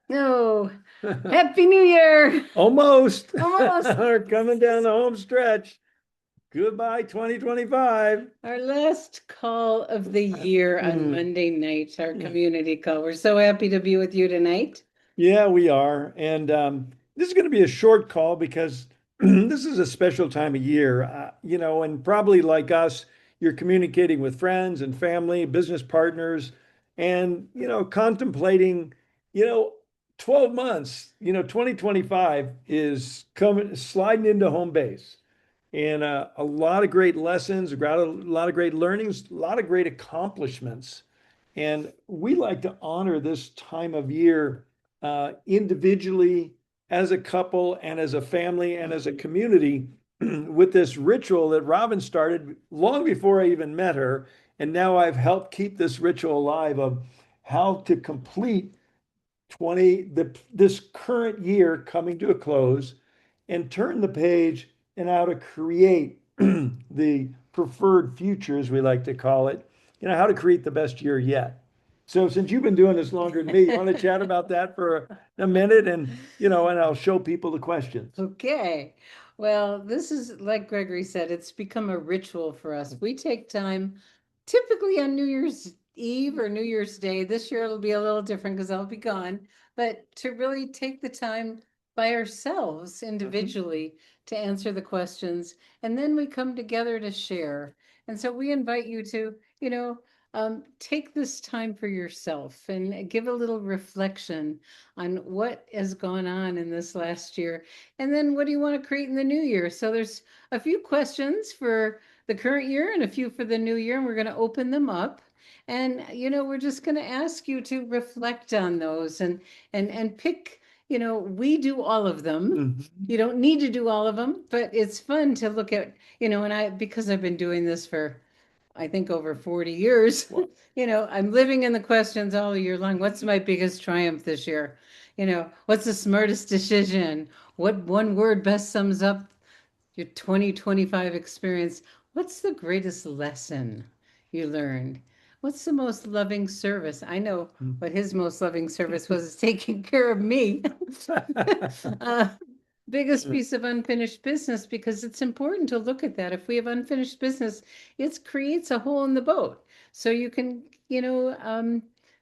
No. Happy New Year. Almost. Almost. We're coming down the home stretch. Goodbye, 2025. Our last call of the year on Hmm. Monday night, our community call. We're so happy to be with you tonight. Yeah, we are. And this is going to be a short call because this is a special time of year. And probably like us, you're communicating with friends and family, business partners, and, contemplating, you know, 12 months, 2025 is coming, sliding into home base. And a lot of great lessons, a lot of great learnings, a lot of great accomplishments. And we like to honor this time of year individually, as a couple, and as a family, and as a community with this ritual that Robin started long before I even met her. And now I've helped keep this ritual alive of how to complete this current year coming to a close and turn the page and how to create the preferred future, as we like to call it, how to create the best year yet. So since you've been doing this longer than me, you want to chat about that for a minute, and I'll show people the questions. Okay. Well, this is like Gregory said, it's become a ritual for us. We take time typically on New Year's Eve or New Year's Day. This year it'll be a little different because I'll be gone, but to really take the time by ourselves Mhm. individually to answer the questions. And then we come together to share. And so we invite you to, take this time for yourself and give a little reflection on what has gone on in this last year. And then what do you want to create in the new year? So there's a few questions for the current year and a few for the new year, and we're going to open them up. And we're just going to ask you to reflect on those and pick, we do all of them. Mhm. You don't need to do all of them, but it's fun to look at, and because I've been doing this for I think over 40 years. Well, I'm living in the questions all year long. What's my biggest triumph this year? What's the smartest decision? What one word best sums up your 2025 experience? What's the greatest lesson you learned? What's the most loving service? I know what his most loving service was is taking care of me. uh, Biggest piece of unfinished business because it's important to look at that. If we have unfinished business, it creates a hole in the boat. So you can,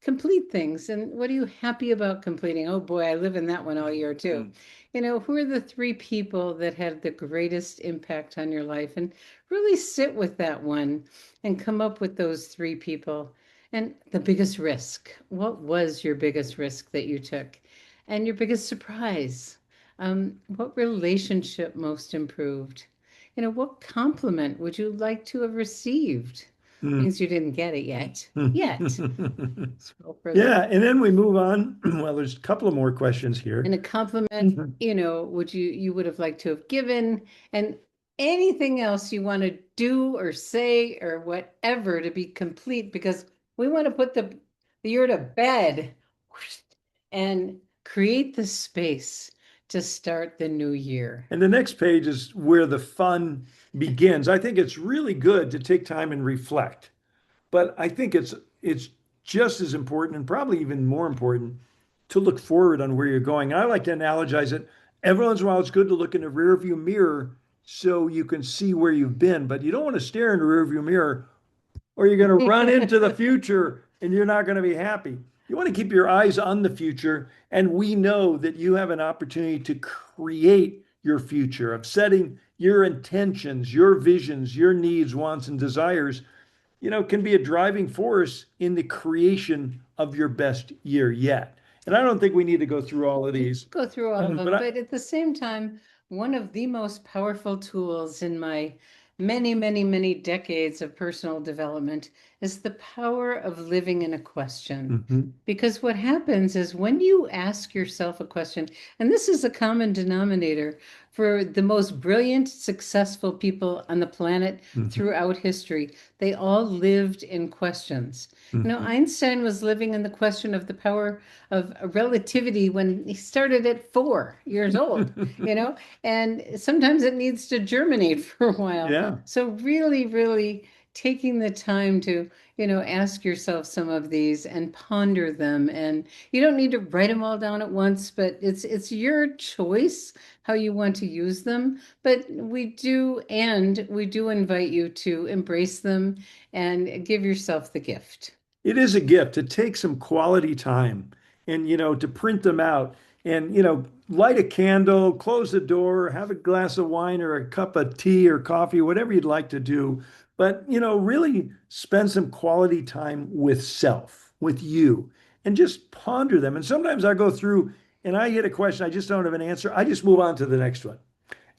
complete things. And what are you happy about completing? Oh boy, I live in that one all year too. Who are the three people that had the greatest impact on your life? And really sit with that one and come up with those three people. And the biggest risk. What was your biggest risk that you took? And your biggest surprise? What relationship most improved? What compliment would you like to have received? Means you didn't get it yet. Yet. Scroll further. Yeah, and then we move on. Well, there's a couple of more questions And here. a compliment, Mhm. would you would have liked to have given, and anything else you want to do or say or whatever to be complete because we want to put the year to bed and create the space to start the new year. And the next page is where the fun begins. I think it's really good to take time and reflect, but I think it's just as important and probably even more important to look forward on where you're going. I like to analogize it. Every once in a while, it's good to look in the rearview mirror so you can see where you've been, but you don't want to stare in the rearview mirror or you're going to run into the future and you're not going to be happy. You want to keep your eyes on the future. And we know that you have an opportunity to create your future of setting your intentions, your visions, your needs, wants, and desires, can be a driving force in the creation of your best year yet. And I don't think we need to go through all of these. Go through all of But them, but at the same time, one of the most powerful tools in my many, many, many decades of personal development is the power of living in a question. Mhm. Because what happens is when you ask yourself a question, and this is a common denominator for the most brilliant, successful people on the planet Mhm. throughout history, they all lived in questions. Mhm. Einstein was living in the question of the power of relativity when he started at 4 years old, and sometimes it needs to germinate for a while. Yeah. So really, really taking the time to, ask yourself some of these and ponder them. And you don't need to write them all down at once, but it's your choice how you want to use them. But we do invite you to embrace them and give yourself the gift. It is a gift to take some quality time and, to print them out and, light a candle, close the door, have a glass of wine or a cup of tea or coffee, whatever you'd like to do. But, really spend some quality time with self, with you, and just ponder them. And sometimes I go through and I hit a question, I just don't have an answer. I just move on to the next one.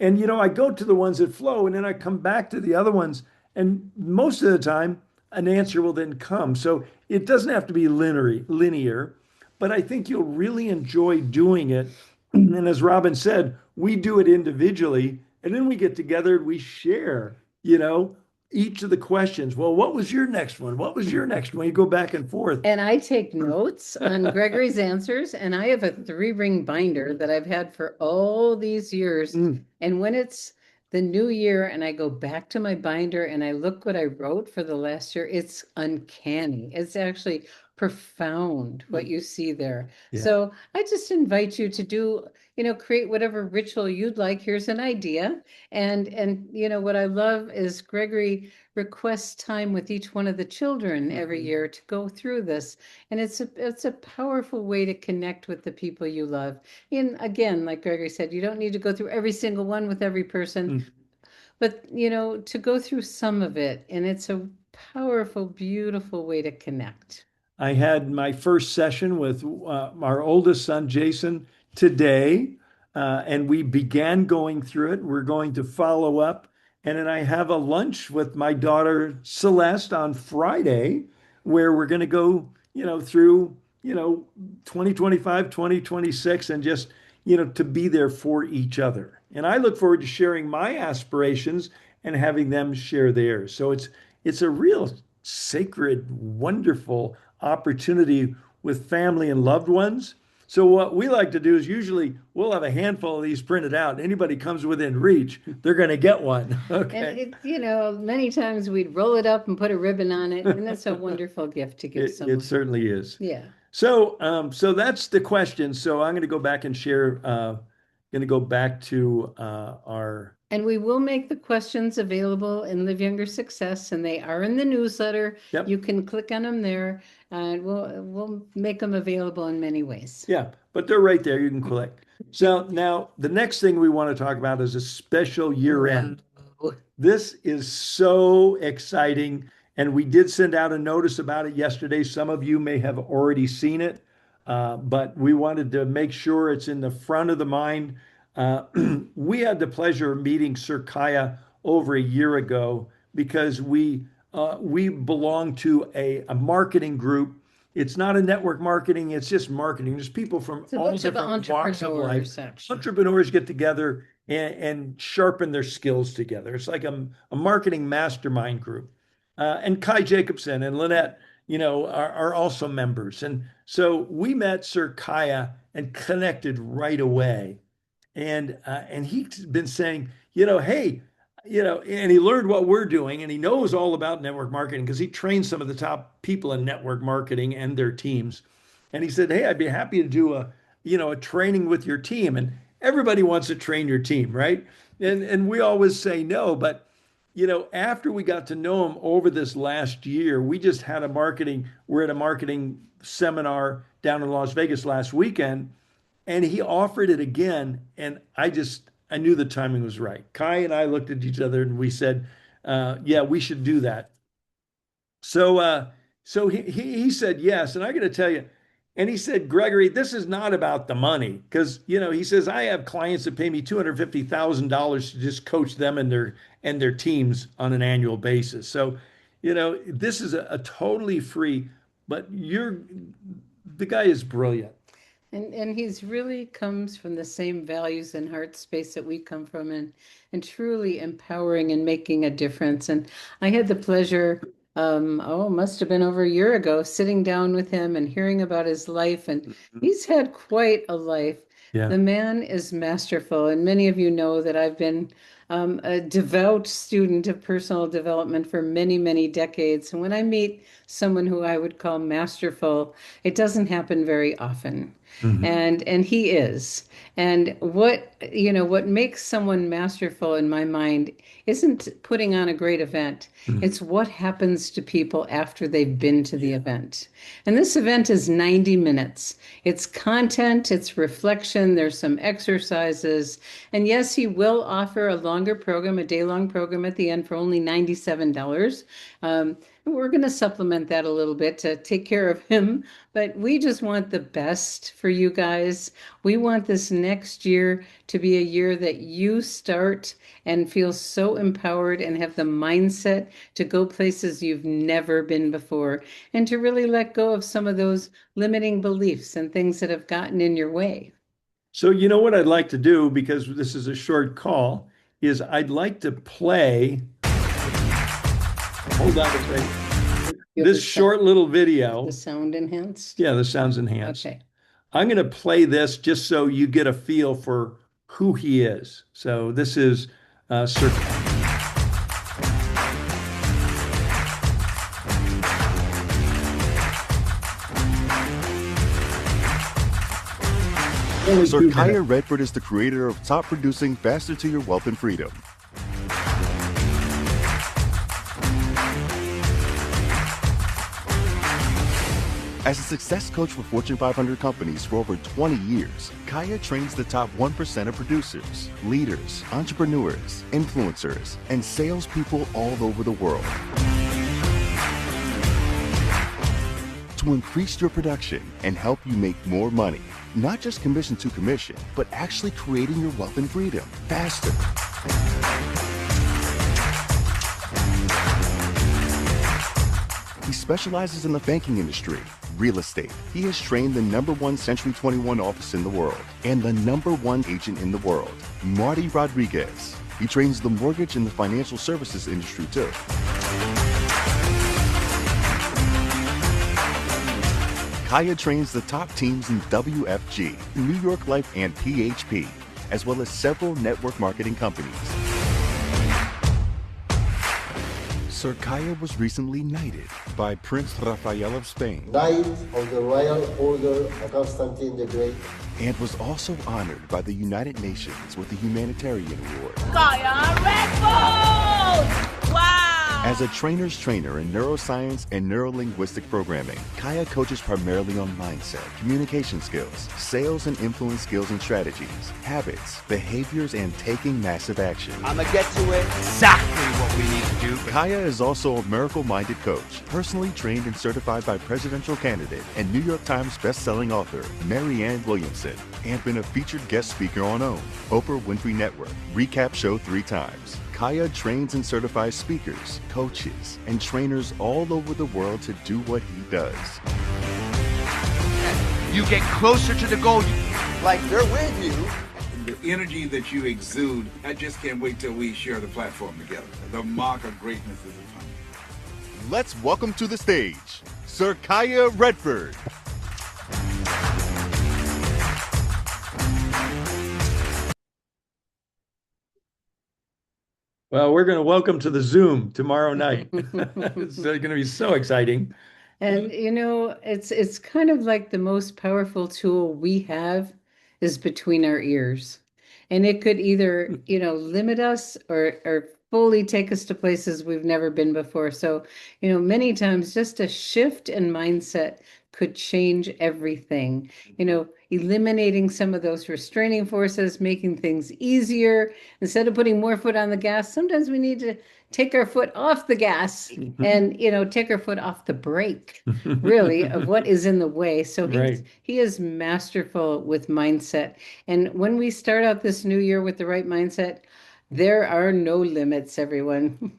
And, I go to the ones that flow and then I come back to the other ones. And most of the time, an answer will then come. So it doesn't have to be linear, but I think you'll really enjoy doing it. And as Robin said, we do it individually and then we get together and we share, each of the questions. Well, what was your next one? What was your next one? You go back and forth. And I take notes on Gregory's answers, and I have a 3-ring binder that I've had for all these years. Mm. And when it's the new year and I go back to my binder and I look what I wrote for the last year, it's uncanny. It's actually profound what you see there. Yeah. So I just invite you to do, create whatever ritual you'd like. Here's an idea. And what I love is Gregory requests time with each one of the children every year to go through this. And it's a powerful way to connect with the people you love. And again, like Gregory said, you don't need to go through every single one with every person, but to go through some of it. And it's a powerful, beautiful way to connect. I had my first session with our oldest son, Jason, today, and we began going through it. We're going to follow up. And then I have a lunch with my daughter, Celeste, on Friday, where we're going to go, through, 2025, 2026, and just, to be there for each other. And I look forward to sharing my aspirations and having them share theirs. So it's a real sacred, wonderful opportunity with family and loved ones. So what we like to do is usually we'll have a handful of these printed out. Anybody comes within reach, they're going to get one. Okay. And many times we'd roll it up and put a ribbon on it, and that's a wonderful gift to give someone. It certainly is. Yeah. So that's the question. So I'm going to go back and share. Going to go back to our. And we will make the questions available in Live Younger Success, and they are in the newsletter. Yep. You can click on them there, and we'll make them available in many ways. Yeah, but they're right there. You can click. So now the next thing we want to talk about is a special year end. This is so exciting. And we did send out a notice about it yesterday. Some of you may have already seen it, but we wanted to make sure it's in the front of the mind. We had the pleasure of meeting Sir Kaya over a year ago because we belong to a marketing group. It's not a network marketing, it's just marketing. There's people from all different walks of life. Entrepreneurs get together and sharpen their skills together. It's like a marketing mastermind group. And Kai Jacobson and Lynette, are also members. And so we met Sir Kaya and connected right away. And he's been saying, hey, and he learned what we're doing and he knows all about network marketing because he trains some of the top people in network marketing and their teams. And he said, hey, I'd be happy to do a training with your team. And everybody wants to train your team, right? And we always say no, but after we got to know him over this last year, we're at a marketing seminar down in Las Vegas last weekend, and he offered it again. And I knew the timing was right. Kai and I looked at each other and we said, yeah, we should do that. So he said yes. And I got to tell you, and he said, Gregory, this is not about the money. Because, he says, I have clients that pay me $250,000 to just coach them and their teams on an annual basis. So, this is a totally free, but the guy is brilliant. And he's really comes from the same values and heart space that we come from, and truly empowering and making a difference. And I had the pleasure, must have been over a year ago, sitting down with him and hearing about his life. And he's had quite a life. Yeah. The man is masterful. And many of you know that I've been a devout student of personal development for many, many decades. And when I meet someone who I would call masterful, it doesn't happen very often. Mhm. And he is. And what makes someone masterful in my mind isn't putting on a great event. Mhm. It's what happens to people after they've been to the Yeah. event. And this event is 90 minutes. It's content, it's reflection, there's some exercises. And yes, he will offer a longer program, a day-long program at the end for only $97. We're going to supplement that a little bit to take care of him, but we just want the best for you guys. We want this next year to be a year that you start and feel so empowered and have the mindset to go places you've never been before and to really let go of some of those limiting beliefs and things that have gotten in your way. So, you know what I'd like to do, because this is a short call, is I'd like to play, hold on a second, You have this short little video. the sound enhanced? Yeah, the sound's enhanced. Okay. I'm going to play this just so you get a feel for who he is. So this is Sir. Sir Kaya Redford is the creator of Top Producing Faster to Your Wealth and Freedom. As a success coach for Fortune 500 companies for over 20 years, Kaya trains the top 1% of producers, leaders, entrepreneurs, influencers, and salespeople all over the world to increase your production and help you make more money. Not just commission to commission, but actually creating your wealth and freedom faster. He specializes in the banking industry, real estate. He has trained the #1 Century 21 office in the world and the #1 agent in the world, Marty Rodriguez. He trains the mortgage and the financial services industry too. Kaya trains the top teams in WFG, New York Life, and PHP, as well as several network marketing companies. Sir Kaya was recently knighted by Prince Rafael of Spain. Knight of the Royal Order of Constantine the Great. And was also honored by the United Nations with the Humanitarian Award. Kaya Redford! Wow! As a trainer's trainer in neuroscience and neurolinguistic programming, Kaya coaches primarily on mindset, communication skills, sales and influence skills and strategies, habits, behaviors, and taking massive action. I'ma get to it exactly what we need to do. Kaya is also a miracle-minded coach, personally trained and certified by presidential candidate and New York Times best-selling author Marianne Williamson, and been a featured guest speaker on OWN, Oprah Winfrey Network, Recap Show 3 times. Kaya trains and certifies speakers, coaches, and trainers all over the world to do what he does. You get closer to the goal. Like they're with you. The energy that you exude, I just can't wait till we share the platform together. The mark of greatness is upon you. Let's welcome to the stage, Sir Kaya Redford. Well, we're going to welcome to the Zoom tomorrow night. It's going to be so exciting. And it's kind of like the most powerful tool we have is between our ears. And it could either, limit us or fully take us to places we've never been before. So, many times just a shift in mindset could change everything. Eliminating some of those restraining forces, making things easier. Instead of putting more foot on the gas, sometimes we need to take our foot off the gas and take our foot off the brake, really, of what is in the way. So Right. he is masterful with mindset. And when we start out this new year with the right mindset, there are no limits, everyone.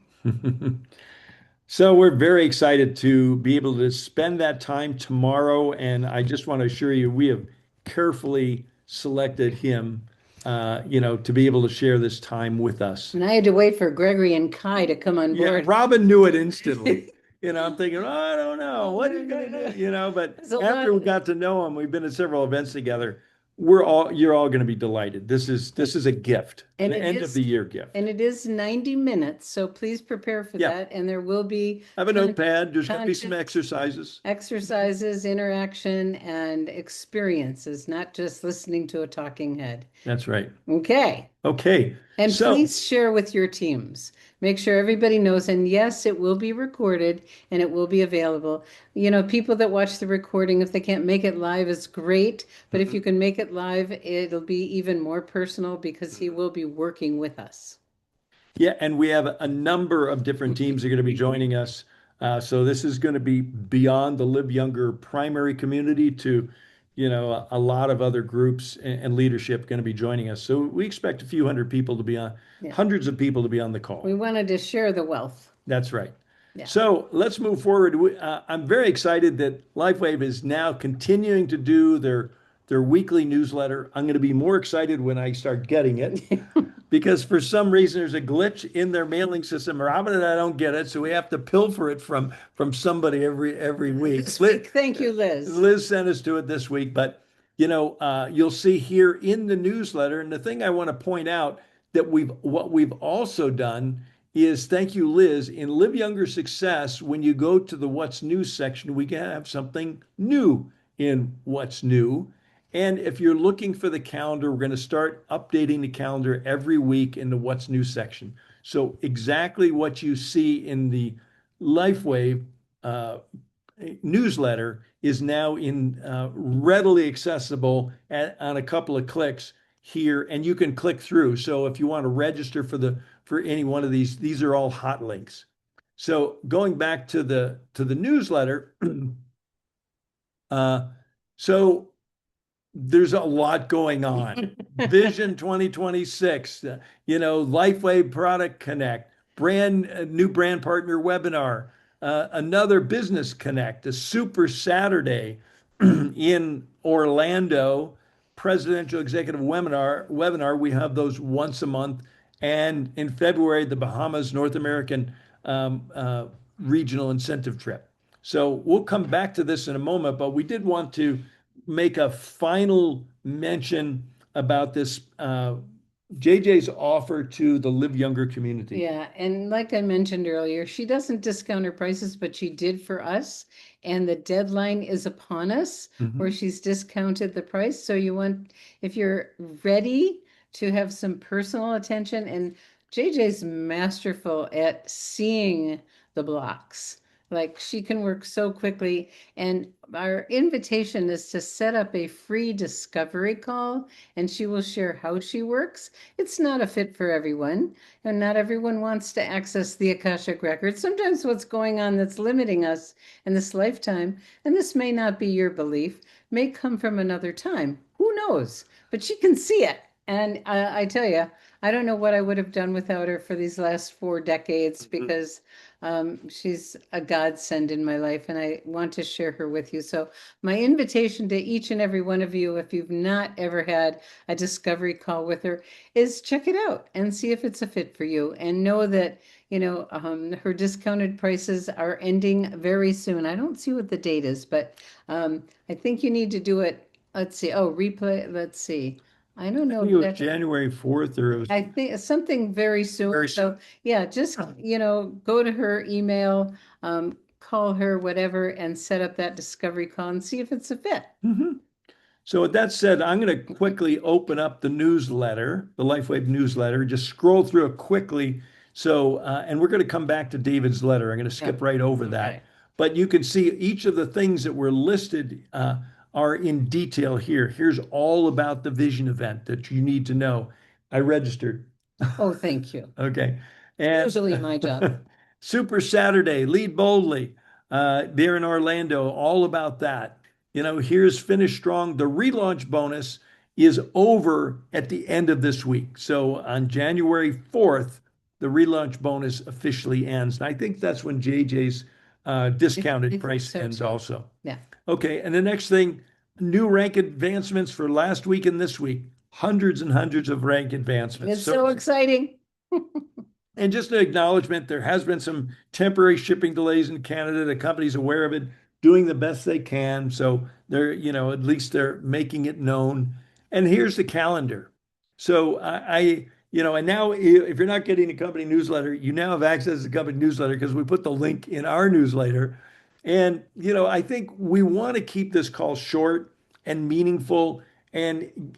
So we're very excited to be able to spend that time tomorrow, and I just want to assure you, we have carefully selected him, to be able to share this time with us. And I had to wait for Gregory and Kai to come on Yeah, board. Robin knew it instantly. I'm thinking, oh, I don't know, what are you gonna do? But There's a after lot- we got to know him, we've been at several events together. you're all going to be delighted. This is a gift, And an it end of is- the year gift. And it is 90 minutes, so please prepare for Yeah. that. And there will be Have a notepad. There's going to be some content- exercises. exercises, interaction, and experiences, not just listening to a talking head. That's right. Okay. Okay. And So- please share with your teams. Make sure everybody knows. And yes, it will be recorded and it will be available. You know, people that watch the recording, if they can't make it live, is great. But if you can make it live, it'll be even more personal because he will be working with us. Yeah, and we have a number of different teams that are going to be joining us. So this is going to be beyond the Live Younger primary community to, a lot of other groups and leadership going to be joining us. So we expect a few hundred people to be on, Yeah. hundreds of people to be on the call. We wanted to share the wealth. That's right. Yeah. So let's move forward. I'm very excited that LifeWave is now continuing to do their weekly newsletter. I'm going to be more excited when I start getting it because for some reason there's a glitch in their mailing system. Robin and I don't get it, so we have to pilfer it from somebody every week. Thank you, Liz. Liz sent us to it this week, but you'll see here in the newsletter, and the thing I want to point out that what we've also done is, thank you, Liz, in Live Younger Success, when you go to the What's New section, we can have something new in What's New. And if you're looking for the calendar, we're going to start updating the calendar every week in the What's New section. So exactly what you see in the LifeWave newsletter is now in readily accessible on a couple of clicks here, and you can click through. So if you want to register for any one of these are all hot links. So going back to the newsletter, so there's a lot going on. Vision 2026, LifeWave Product Connect, new brand partner webinar, another Business Connect, a Super Saturday in Orlando, presidential executive webinar. We have those once a month. And in February, the Bahamas North American regional incentive trip. So we'll come back to this in a moment, but we did want to make a final mention about this JJ's offer to the Live Younger community. Yeah, and like I mentioned earlier, she doesn't discount her prices, but she did for us. And the deadline is upon us where she's discounted the price. So if you're ready to have some personal attention, and JJ's masterful at seeing the blocks. Like she can work so quickly. And our invitation is to set up a free discovery call and she will share how she works. It's not a fit for everyone, and not everyone wants to access the Akashic Records. Sometimes what's going on that's limiting us in this lifetime, and this may not be your belief, may come from another time. Who knows? But she can see it. And I tell you, I don't know what I would have done without her for these last 4 decades because she's a godsend in my life and I want to share her with you. So my invitation to each and every one of you, if you've not ever had a discovery call with her, is check it out and see if it's a fit for you, and know that, her discounted prices are ending very soon. I don't see what the date is, but I think you need to do it. Let's see. Oh, replay. Let's see. I don't know. I think it was January 4th or it was I think it's something very soon. Very So yeah, just, go to her email, call her, whatever, and set up that discovery call and see if it's a fit. So with that said, I'm going to quickly open up the newsletter, the LifeWave newsletter, just scroll through it quickly. So, and we're going to come back to David's letter. I'm going to skip right over that. Okay. But you can see each of the things that were listed are in detail here. Here's all about the vision event that you need to know. I registered. Oh, thank you. Okay. And Usually my job. Super Saturday, Lead Boldly, there in Orlando, all about that. Here's Finish Strong. The relaunch bonus is over at the end of this week. So on January 4th, the relaunch bonus officially ends. And I think that's when JJ's discounted think price so, ends too. also. Yeah. Okay, and the next thing, new rank advancements for last week and this week. Hundreds and hundreds of rank advancements. It's so exciting. And just an acknowledgement, there has been some temporary shipping delays in Canada. The company's aware of it, doing the best they can. So they're, at least they're making it known. And here's the calendar. So and now if you're not getting a company newsletter, you now have access to the company newsletter because we put the link in our newsletter. And, I think we want to keep this call short and meaningful and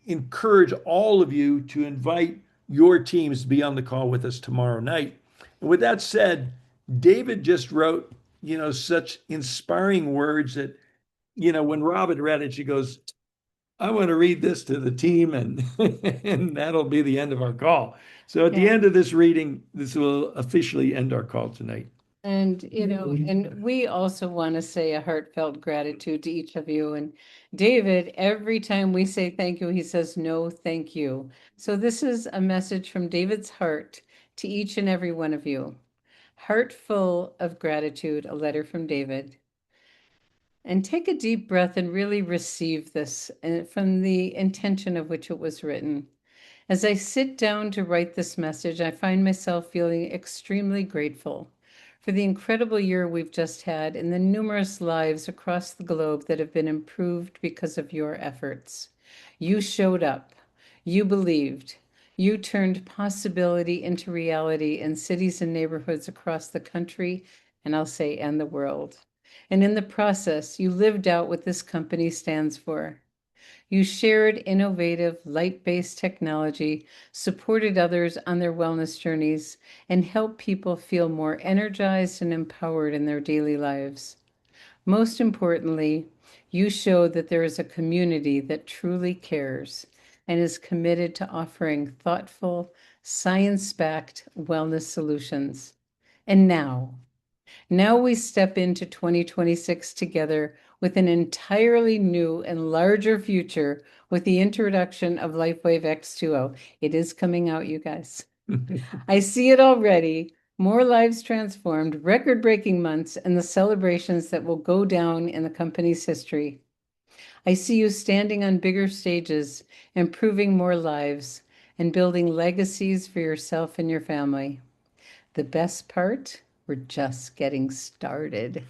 encourage all of you to invite your teams to be on the call with us tomorrow night. And with that said, David just wrote, such inspiring words that, when Robin read it, she goes, I want to read this to the team, and and that'll be the end of our call. So at the Yeah. end of this reading, this will officially end our call tonight. And, and we also want to say a heartfelt gratitude to each of you. And David, every time we say thank you, he says, no, thank you. So this is a message from David's heart to each and every one of you. Heart full of gratitude, a letter from David. And take a deep breath and really receive this from the intention of which it was written. As I sit down to write this message, I find myself feeling extremely grateful for the incredible year we've just had and the numerous lives across the globe that have been improved because of your efforts. You showed up, you believed, you turned possibility into reality in cities and neighborhoods across the country, and I'll say, and the world. And in the process, you lived out what this company stands for. You shared innovative, light-based technology, supported others on their wellness journeys, and helped people feel more energized and empowered in their daily lives. Most importantly, you showed that there is a community that truly cares and is committed to offering thoughtful, science-backed wellness solutions. And now we step into 2026 together with an entirely new and larger future with the introduction of LifeWave X2O. It is coming out, you guys. I see it already. More lives transformed, record-breaking months, and the celebrations that will go down in the company's history. I see you standing on bigger stages, improving more lives, and building legacies for yourself and your family. The best part? We're just getting started.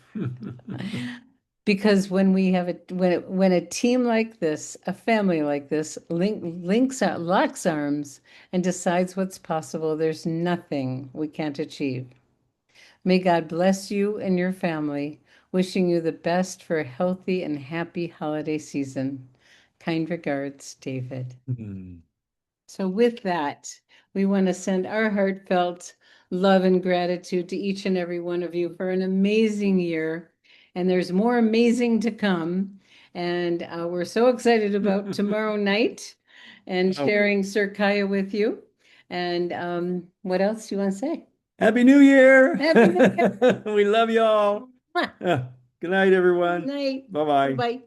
Because when we have when a team like this, a family like this, locks arms and decides what's possible, there's nothing we can't achieve. May God bless you and your family, wishing you the best for a healthy and happy holiday season. Kind regards, David. So with that, we want to send our heartfelt love and gratitude to each and every one of you for an amazing year. And there's more amazing to come. And we're so excited about tomorrow night and sharing Sir Kaya with you. And what else do you want to say? Happy New Year. Happy New Year. We love y'all. Mwah. Good night, everyone. Good night. Bye-bye. Bye.